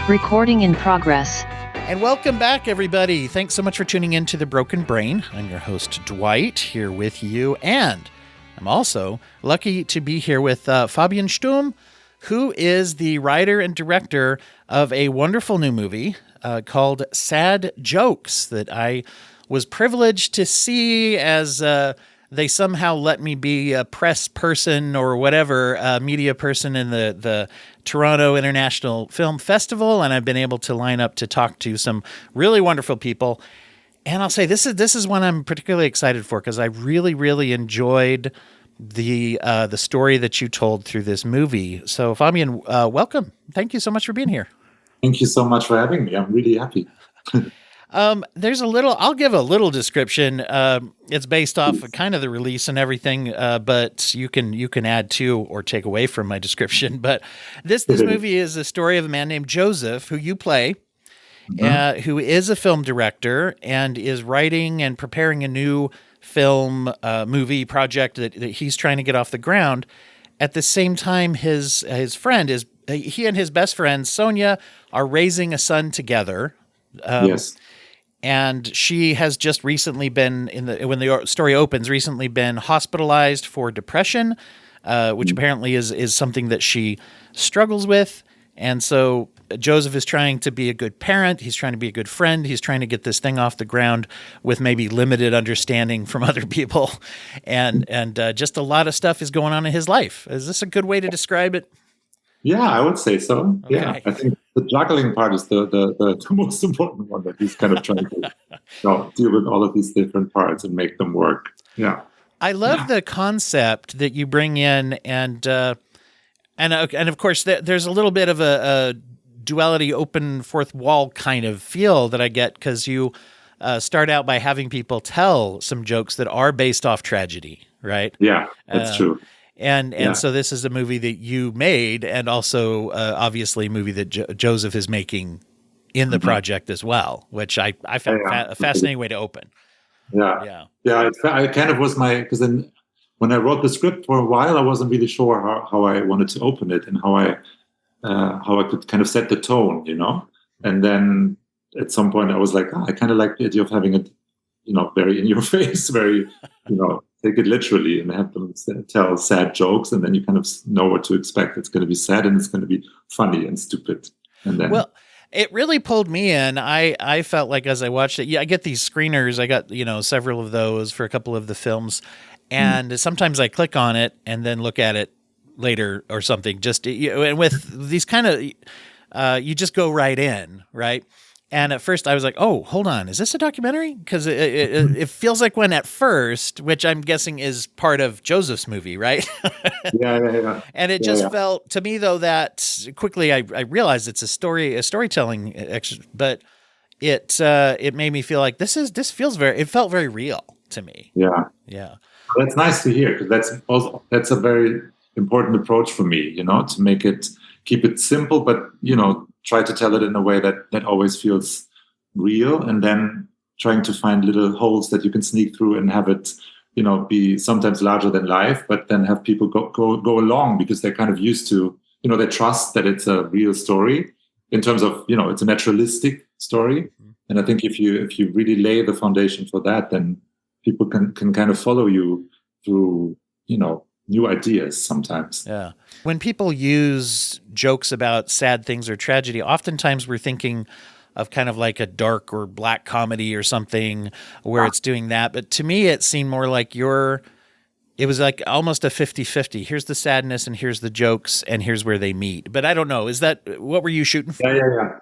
Recording in progress. And welcome back, everybody. Thanks so much for tuning in to The Broken Brain. I'm your host, Dwight, here with you. And I'm also lucky to be here with Fabian Stumm, who is the writer and director of a wonderful new movie called Sad Jokes that I was privileged to see as they somehow let me be a press person or whatever, media person in the Toronto International Film Festival, and I've been able to line up to talk to some really wonderful people. And I'll say this is one I'm particularly excited for because I really enjoyed the story that you told through this movie. So Fabian, welcome. Thank you so much for being here. Thank you so much for having me. I'm really happy. I'll give a little description. It's based off of kind of the release and everything, but you can add to or take away from my description. But this movie is a story of a man named Joseph, who you play, who is a film director and is writing and preparing a new film movie project that he's trying to get off the ground. At the same time, his friend he and his best friend Sonia are raising a son together. Yes. And she has just recently been when the story opens, recently been hospitalized for depression, which apparently is something that she struggles with. And so Joseph is trying to be a good parent. He's trying to be a good friend. He's trying to get this thing off the ground with maybe limited understanding from other people. And just a lot of stuff is going on in his life. Is this a good way to describe it? Yeah, I would say so. Okay. Yeah, I think the juggling part is the most important one, that he's kind of trying to deal with all of these different parts and make them work. Yeah. I love the concept that you bring in, and of course there's a little bit of a duality, open fourth wall kind of feel that I get because you start out by having people tell some jokes that are based off tragedy, right? Yeah, that's true. And so this is a movie that you made, and also obviously a movie that Joseph is making in the project as well, which I found a fascinating way to open. Yeah. I kind of was because then when I wrote the script for a while, I wasn't really sure how I wanted to open it and how I could kind of set the tone, And then at some point I was like, I kind of like the idea of having it, very in your face, very, take it literally and have them tell sad jokes, and then you kind of know what to expect. It's going to be sad and it's going to be funny and stupid. And then, well, it really pulled me in. I felt like as I watched it, I get these screeners. I got several of those for a couple of the films, and sometimes I click on it and then look at it later or something. Just and with these kind of, you just go right in, right? And at first I was like, oh, hold on. Is this a documentary? Because it feels like one at first, which I'm guessing is part of Joseph's movie, right? Yeah. And it just felt to me, though, that quickly I realized it's a storytelling, but it made me feel like it felt very real to me. Yeah. That's nice to hear, because that's a very important approach for me, to keep it simple, but, try to tell it in a way that always feels real, and then trying to find little holes that you can sneak through and have it, be sometimes larger than life, but then have people go along because they're kind of used to, they trust that it's a real story in terms of, it's a naturalistic story. And I think if you really lay the foundation for that, then people can kind of follow you through, new ideas sometimes. Yeah. When people use jokes about sad things or tragedy, oftentimes we're thinking of kind of like a dark or black comedy or something where it's doing that. But to me, it seemed more like it was like almost a 50-50. Here's the sadness and here's the jokes and here's where they meet. But I don't know. What were you shooting for? Yeah.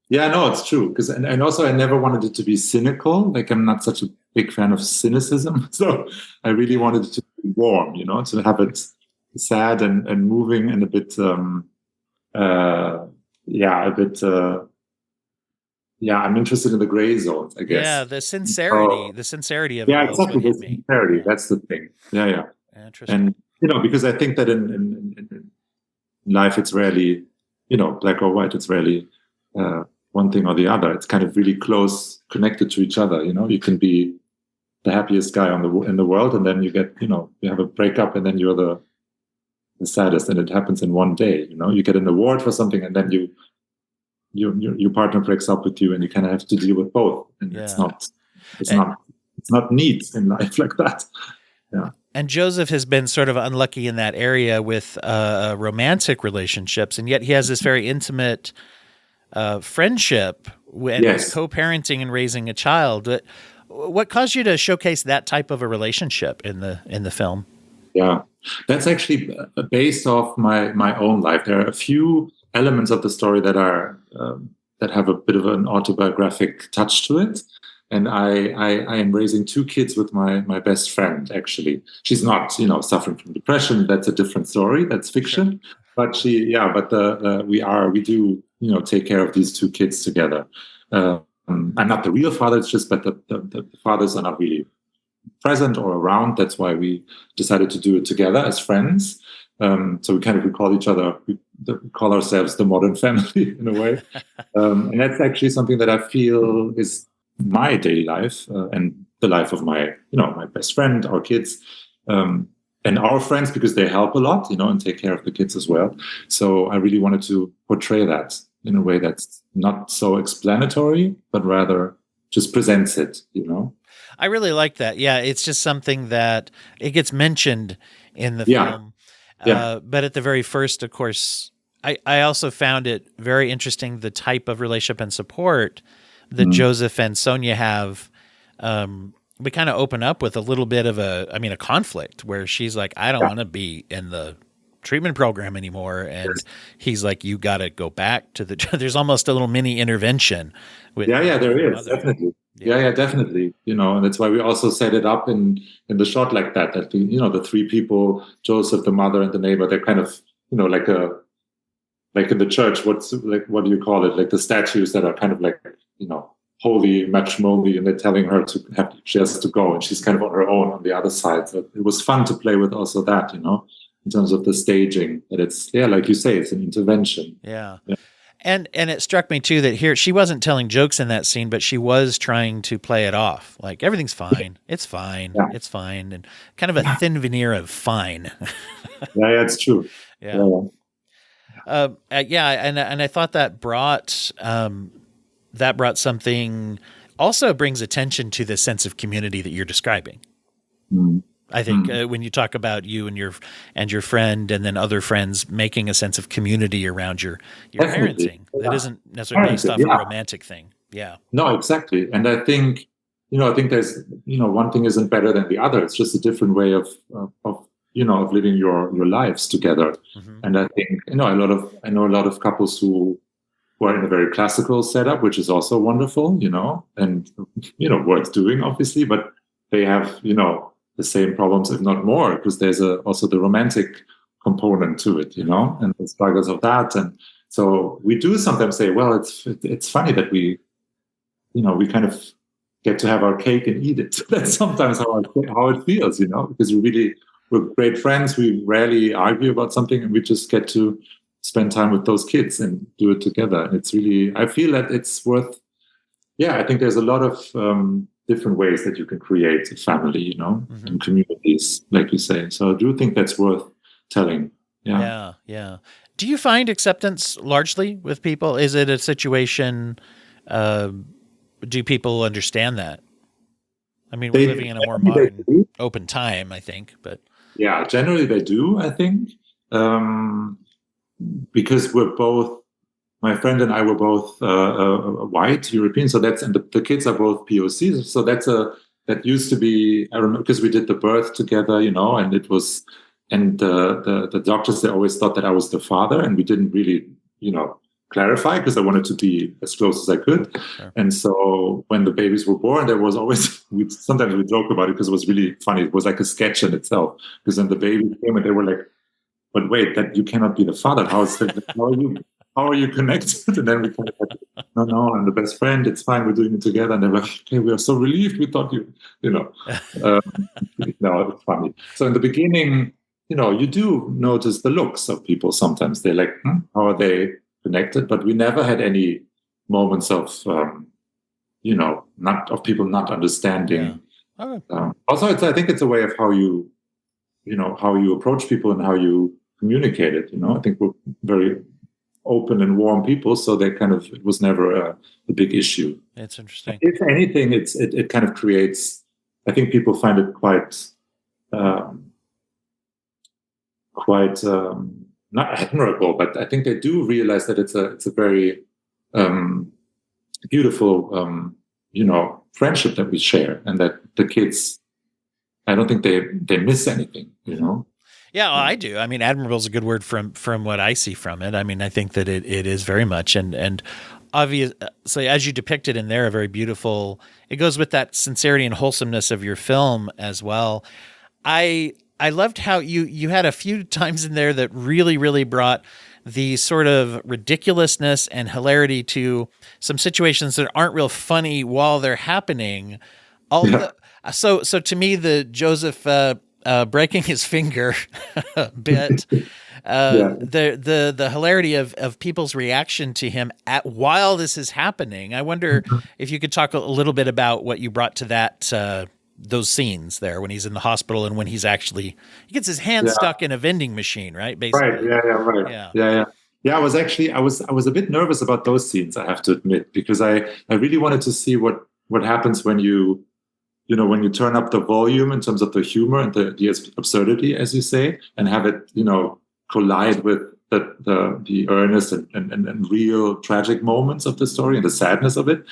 Yeah, no, it's true. And also I never wanted it to be cynical. Like, I'm not such a big fan of cynicism. So I really wanted it to be warm, to have it sad and moving and a bit, I'm interested in the gray zones, I guess. Yeah, the sincerity of it. Yeah, exactly. The sincerity. That's the thing. Yeah. Interesting. And, because I think that in life, it's rarely, black or white. It's rarely, one thing or the other. It's kind of really close connected to each other. You can be the happiest guy in the world, and then you get, you have a breakup, and then you're the saddest, and it happens in one day. You get an award for something, and then you your partner breaks up with you, and you kind of have to deal with both, and Yeah. it's not neat in life like that. Yeah. And Joseph has been sort of unlucky in that area with romantic relationships, and yet he has this very intimate friendship and is co-parenting and raising a child. What caused you to showcase that type of a relationship in the film? Yeah, that's actually based off my own life. There are a few elements of the story that are that have a bit of an autobiographic touch to it. And I am raising two kids with my best friend. Actually, she's not suffering from depression. That's a different story. That's fiction. Sure. But we do take care of these two kids together. I'm not the real father. It's just that the fathers are not really present or around. That's why we decided to do it together as friends. So we call each other, we call ourselves the modern family in a way. And that's actually something that I feel is my daily life and the life of my best friend, our kids, and our friends, because they help a lot, and take care of the kids as well. So I really wanted to portray that in a way that's not so explanatory, but rather just presents it, I really like that. Yeah, it's just something that it gets mentioned in the film. But at the very first, of course, I also found it very interesting, the type of relationship and support that Joseph and Sonia have. We kind of open up with a little bit of a conflict where she's like, I don't want to be in the treatment program anymore. And he's like, you got to go back to there's almost a little mini intervention. There is, definitely. Yeah, definitely. And that's why we also set it up in the shot like that the three people, Joseph, the mother, and the neighbor, they're kind of, like in the church, what do you call it? Like the statues that are kind of like, holy matrimony, and they're telling her she has to go, and she's kind of on her own on the other side. So it was fun to play with also that, in terms of the staging, that it's, like you say, it's an intervention. Yeah. And it struck me too that here she wasn't telling jokes in that scene, but she was trying to play it off like everything's fine, it's fine, it's fine, and kind of a thin veneer of fine. Yeah, it's true. Yeah. And I thought that brought something. Also brings attention to the sense of community that you're describing. I think when you talk about you and your friend, and then other friends making a sense of community around your parenting, that isn't necessarily based off a romantic thing. Yeah. No, exactly. And I think there's, one thing isn't better than the other. It's just a different way of living your lives together. Mm-hmm. And I think, I know a lot of couples who are in a very classical setup, which is also wonderful, and, worth doing, obviously, but they have, the same problems, if not more, because there's also the romantic component to it, and the struggles of that. And so we do sometimes say, well, it's funny that we kind of get to have our cake and eat it. That's sometimes how it feels, because we're great friends. We rarely argue about something, and we just get to spend time with those kids and do it together. And it's really, I feel that it's worth, I think there's a lot of different ways that you can create a family, and communities, like you say. So I do think that's worth telling. Yeah. Do you find acceptance largely with people? Is it a situation, do people understand that? I mean, we're living in a more modern, open time, I think, but. Yeah, generally they do, I think. Because my friend and I were both white Europeans, so and the kids are both POCs. So that used to be, I remember, because we did the birth together, and it was, and the doctors, they always thought that I was the father, and we didn't really, clarify, because I wanted to be as close as I could. Sure. And so when the babies were born, there was always, sometimes we joke about it because it was really funny. It was like a sketch in itself, because then the baby came and they were like, but wait, that you cannot be the father. How are you connected? And then we kind of like, no, I'm the best friend. It's fine. We're doing it together. And they were like, okay, we are so relieved. We thought no, it's funny. So in the beginning, you do notice the looks of people. Sometimes they're like, how are they connected? But we never had any moments of, not of people not understanding. Yeah. Also, I think it's a way of how you approach people and how you communicate it. I think we're very open and warm people, so it was never a big issue. It's interesting. If anything, it kind of creates. I think people find it quite not admirable, but I think they do realize that it's a very beautiful friendship that we share, and that the kids, I don't think they miss anything. Yeah, well, I do. I mean, admirable is a good word from what I see from it. I mean, I think that it is very much, and obviously, as you depicted in there, a very beautiful. It goes with that sincerity and wholesomeness of your film as well. I loved how you had a few times in there that really, really brought the sort of ridiculousness and hilarity to some situations that aren't real funny while they're happening. So to me, the Joseph breaking his finger bit, the hilarity of people's reaction to him while this is happening. I wonder if you could talk a little bit about what you brought to that those scenes there when he's in the hospital and when he gets his hand stuck in a vending machine, right? Basically. Right. Yeah. I was a bit nervous about those scenes, I have to admit, because I really wanted to see what happens when you turn up the volume in terms of the humor and the absurdity, as you say, and have it, collide with the earnest and real tragic moments of the story and the sadness of it.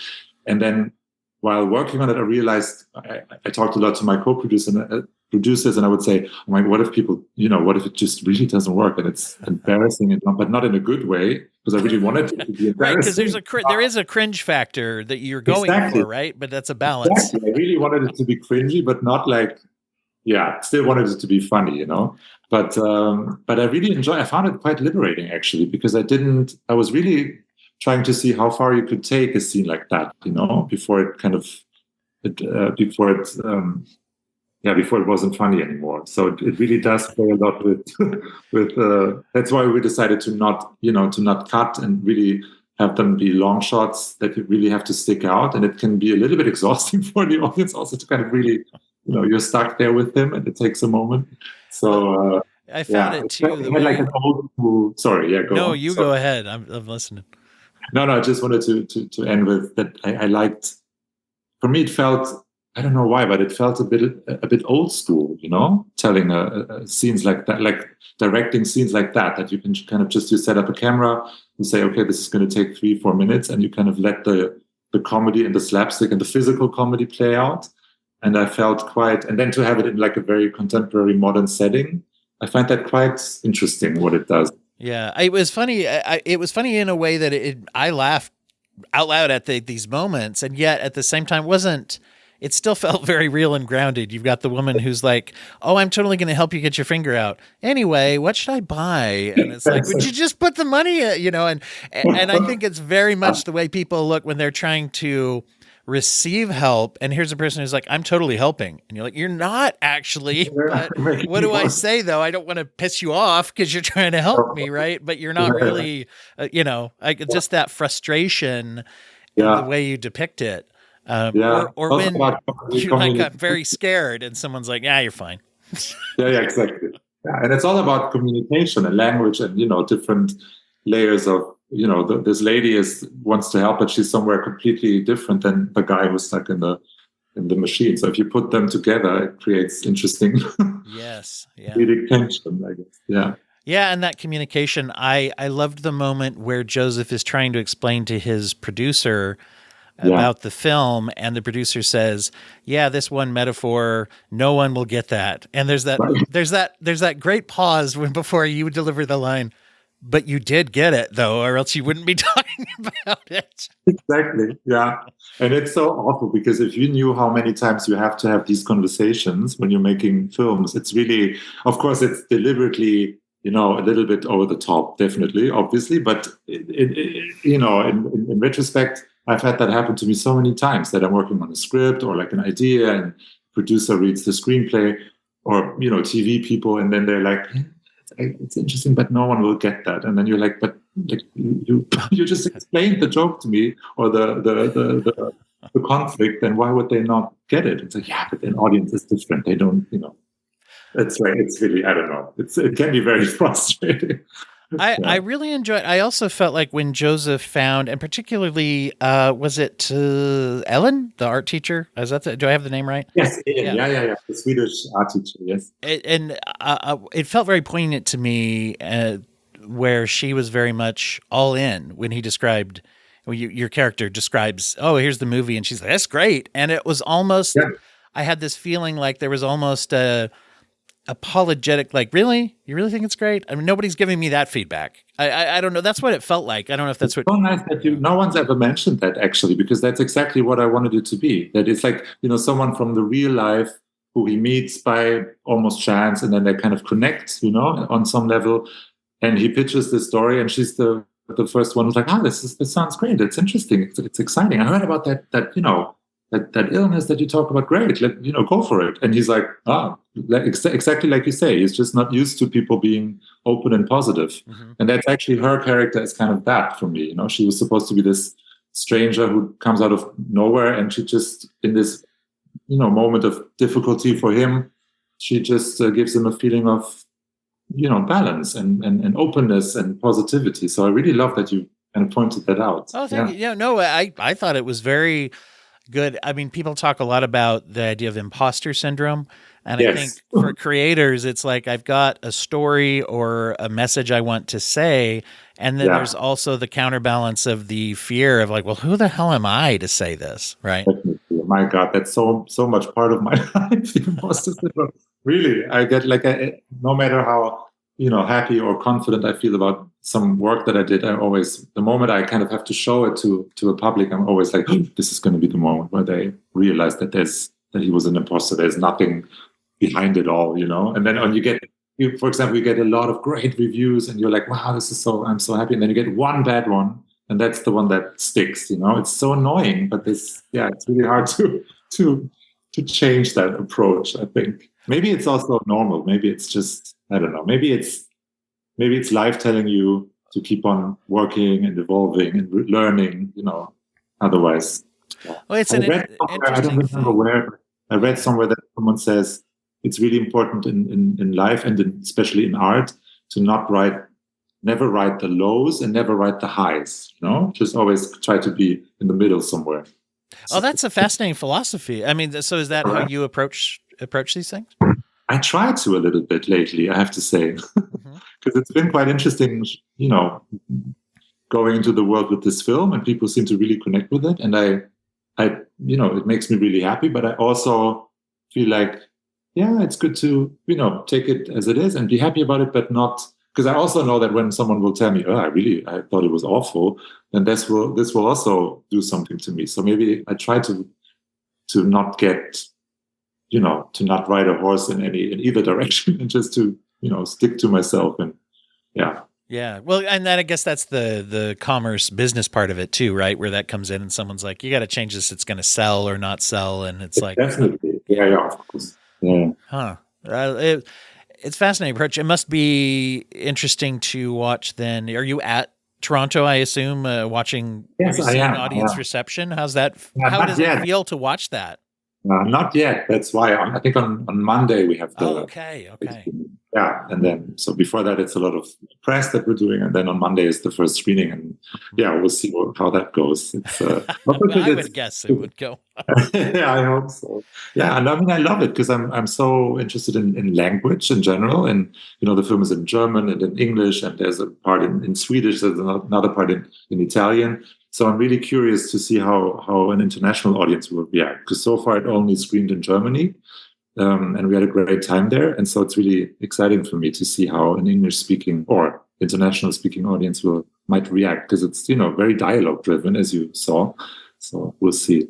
And then while working on it, I realized I talked a lot to my producers, and I would say, oh my, what if it just really doesn't work and it's embarrassing, but not in a good way, because I really wanted it to be embarrassing. Right, because there is a cringe factor that you're going for, right? But that's a balance. Exactly. I really wanted it to be cringy, but not like, still wanted it to be funny, But I really I found it quite liberating, actually, because I was really trying to see how far you could take a scene like that, before it wasn't funny anymore. So it really does play a lot with that's why we decided to not cut and really have them be long shots that you really have to stick out, and it can be a little bit exhausting for the audience also to kind of really, you're stuck there with them, and it takes a moment. So I found it too. Like an old school. Sorry, yeah. Go ahead. I'm listening. No, I just wanted to end with that. I liked. For me, it felt, I don't know why, but it felt a bit old school, telling scenes like that, like directing scenes like that you can kind of you set up a camera and say, okay, this is going to take 3-4 minutes, and you kind of let the comedy and the slapstick and the physical comedy play out. And I felt and then to have it in like a very contemporary modern setting, I find that quite interesting what it does. Yeah, it was funny. It was funny in a way that I laughed out loud at these moments, and yet at the same time it still felt very real and grounded. You've got the woman who's like, oh, I'm totally going to help you get your finger out. Anyway, what should I buy? And it's like, would you just put the money, and I think it's very much the way people look when they're trying to receive help. And here's a person who's like, I'm totally helping. And you're like, you're not actually. But what do I say, though? I don't want to piss you off because you're trying to help me, right? But you're not really, just that frustration in the way you depict it. Or when you got very scared and someone's like, yeah, you're fine. Exactly. Yeah, and it's all about communication and language and, different layers of, this lady wants to help, but she's somewhere completely different than the guy who's stuck in the machine. So if you put them together, it creates interesting tension, I guess. Yeah. Yeah, and that communication, I loved the moment where Joseph is trying to explain to his producer about the film, and the producer says, yeah, this one metaphor, no one will get that. And there's that great pause before you deliver the line, but you did get it though, or else you wouldn't be talking about it. Exactly. Yeah. And it's so awful, because if you knew how many times you have to have these conversations when you're making films, it's really, of course, it's deliberately, a little bit over the top, definitely, obviously, but in retrospect, I've had that happen to me so many times, that I'm working on a script or like an idea, and producer reads the screenplay, or TV people, and then they're like, it's interesting, but no one will get that. And then you're like, but you just explained the joke to me, or the conflict, and why would they not get it? It's like, yeah, but an audience is different. They don't, it's really, I don't know. It can be very frustrating. I really enjoyed. I also felt like when Joseph found, and particularly, was it Ellen, the art teacher? Is that do I have the name right? Yes, Ian. Yeah. Yeah. The Swedish art teacher. Yes. It felt very poignant to me, where she was very much all in when he described. Well, your character describes, oh, here's the movie, and she's like, that's great, and it was almost. Yeah. I had this feeling like there was almost a apologetic, like, really, you really think it's great? I mean, nobody's giving me that feedback. I don't know. That's what it felt like. I don't know if that's It's what. so nice that no one's ever mentioned that actually, because that's exactly what I wanted it to be. That it's like, someone from the real life who he meets by almost chance, and then they kind of connect, on some level. And he pitches this story, and she's the first one who's like, this sounds great. It's interesting. It's exciting. I heard about that illness that you talk about. Great, go for it. And he's like, exactly like you say. He's just not used to people being open and positive. Mm-hmm. And that's actually her character is kind of that for me. She was supposed to be this stranger who comes out of nowhere, and she just, in this, moment of difficulty for him, she just gives him a feeling of, balance and openness and positivity. So I really love that you kind of pointed that out. Oh, thank you. Yeah, no, I thought it was very good. I mean, people talk a lot about the idea of imposter syndrome. And Yes. I think for creators, it's like, I've got a story or a message I want to say. And then there's also the counterbalance of the fear of like, well, who the hell am I to say this? Right. Definitely. My God, that's so much part of my life. The imposter syndrome. Really, I get like no matter how happy or confident I feel about some work that I did, I always, the moment I kind of have to show it to a public, I'm always like, this is going to be the moment where they realize that he was an imposter. There's nothing behind it all, And then for example, you get a lot of great reviews, and you're like, wow, I'm so happy. And then you get one bad one, and that's the one that sticks. It's so annoying, but it's really hard to change that approach. I think maybe it's also normal. Maybe it's just, I don't know. Maybe it's life telling you to keep on working and evolving and learning. Otherwise. Well, it's I don't remember where I read somewhere that someone says it's really important in life, and especially in art, to never write the lows and never write the highs. Just always try to be in the middle somewhere. Oh, that's a fascinating philosophy. I mean, so is that how you approach these things? I try to a little bit lately, I have to say, because it's been quite interesting, going into the world with this film, and people seem to really connect with it. And I it makes me really happy, but I also feel like, it's good to, take it as it is and be happy about it, but not, because I also know that when someone will tell me, I thought it was awful, then this will also do something to me. So maybe I try to not get, to not ride a horse in either direction, and just to, stick to myself. And yeah. Well, and then I guess that's the commerce business part of it too, right? Where that comes in, and someone's like, you got to change this. It's going to sell or not sell. And it's like, definitely. Yeah, of course. Yeah. Huh. It's fascinating approach. It must be interesting to watch then. Are you at Toronto, I assume, watching? Yes, I am. Audience reception? How's that? How does it feel to watch that? Not yet. That's why I think on Monday we have the. Oh, okay. Yeah, and then so before that it's a lot of press that we're doing, and then on Monday is the first screening, and we'll see how that goes. It's, I would guess it would go. Yeah, I hope so. Yeah, and I mean I love it because I'm so interested in language in general, and the film is in German and in English, and there's a part in Swedish, there's another part in Italian. So I'm really curious to see how an international audience will react, because so far it only screened in Germany. And we had a great time there. And so it's really exciting for me to see how an English-speaking or international-speaking audience might react, because it's, very dialogue-driven, as you saw. So we'll see.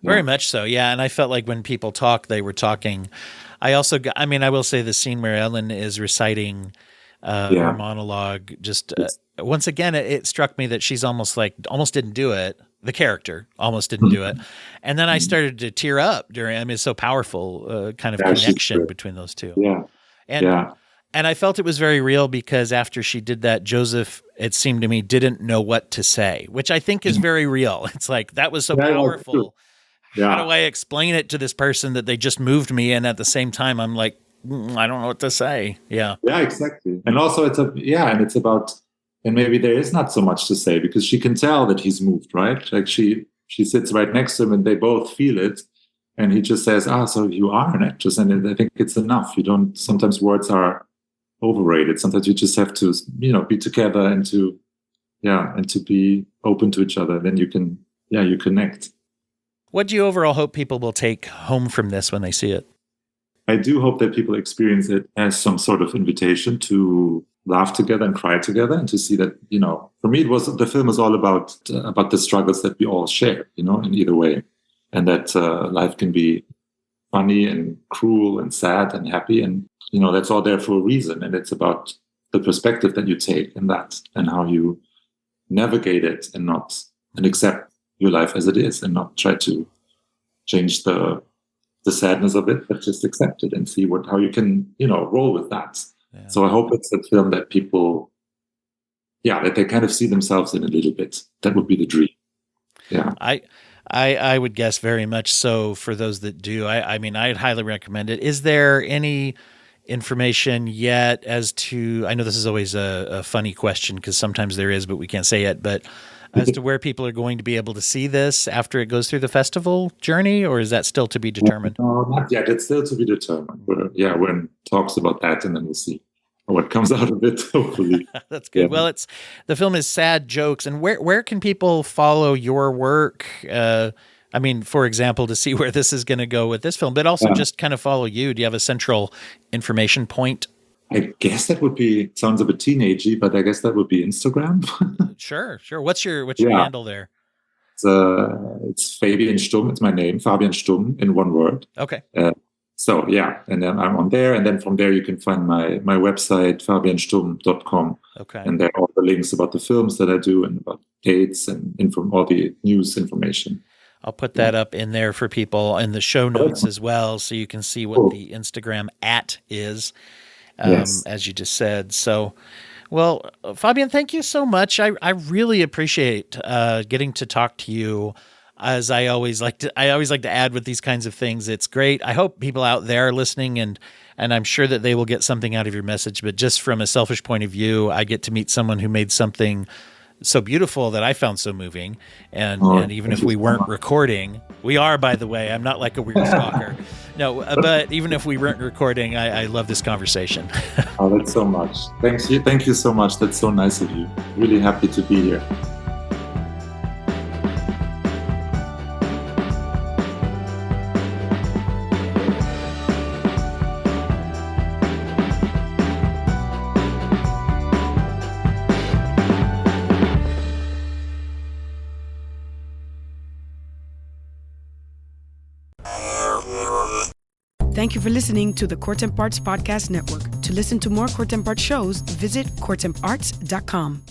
Very much so, yeah. And I felt like when people talk, they were talking. I will say the scene where Ellen is reciting her monologue, just once again, it struck me that she's almost didn't do it. The character almost didn't do it. And then I started to tear up it's so powerful, kind of connection between those two. Yeah. And I felt it was very real, because after she did that, Joseph, it seemed to me, didn't know what to say, which I think is very real. It's like, that was so powerful. How do I explain it to this person that they just moved me? And at the same time, I'm like, I don't know what to say. Yeah. Yeah, exactly. And also it's about, and maybe there is not so much to say because she can tell that he's moved, right? Like she sits right next to him and they both feel it. And he just says, so you are an actress. And I think it's enough. Sometimes words are overrated. Sometimes you just have to, be together and to be open to each other. Then you connect. What do you overall hope people will take home from this when they see it? I do hope that people experience it as some sort of invitation to laugh together and cry together, and to see that, for me, the film is all about the struggles that we all share, in either way. And that life can be funny and cruel and sad and happy. And, that's all there for a reason. And it's about the perspective that you take in that and how you navigate it and accept your life as it is and not try to change the sadness of it, but just accept it and see how you can, roll with that. Yeah. So I hope it's a film that people, that they kind of see themselves in a little bit. That would be the dream. Yeah. I would guess very much so for those that do. I mean, I'd highly recommend it. Is there any information yet as to, I know this is always a funny question because sometimes there is, but we can't say it, but as to where people are going to be able to see this after it goes through the festival journey, or is that still to be determined? No, not yet. It's still to be determined. We're in talks about that, and then we'll see what comes out of it, hopefully. That's good. Yeah. Well, the film is Sad Jokes. And where can people follow your work? I mean, for example, to see where this is going to go with this film, but also just kind of follow you. Do you have a central information point? I guess that would be, sounds a bit teenagey, but I guess that would be Instagram. Sure. What's your handle there? It's Fabian Stumm. It's my name, Fabian Stumm, in one word. Okay. And then I'm on there, and then from there you can find my website, fabianstumm.com. Okay. And there are all the links about the films that I do and about dates and all the news information. I'll put that up in there for people in the show notes as well, so you can see what the Instagram @ is. Yes. As you just said. So, well, Fabian, thank you so much. I really appreciate getting to talk to you. As I always like to add with these kinds of things. It's great. I hope people out there are listening, and I'm sure that they will get something out of your message. But just from a selfish point of view, I get to meet someone who made something so beautiful that I found so moving. And even if we weren't recording, we are, by the way. I'm not like a weird stalker. No, but even if we weren't recording, I love this conversation. Oh, that's so much. Thank you so much. That's so nice of you. Really happy to be here. Thank you for listening to the Court and Parts Podcast Network. To listen to more Court and Parts shows, visit courtandarts.com.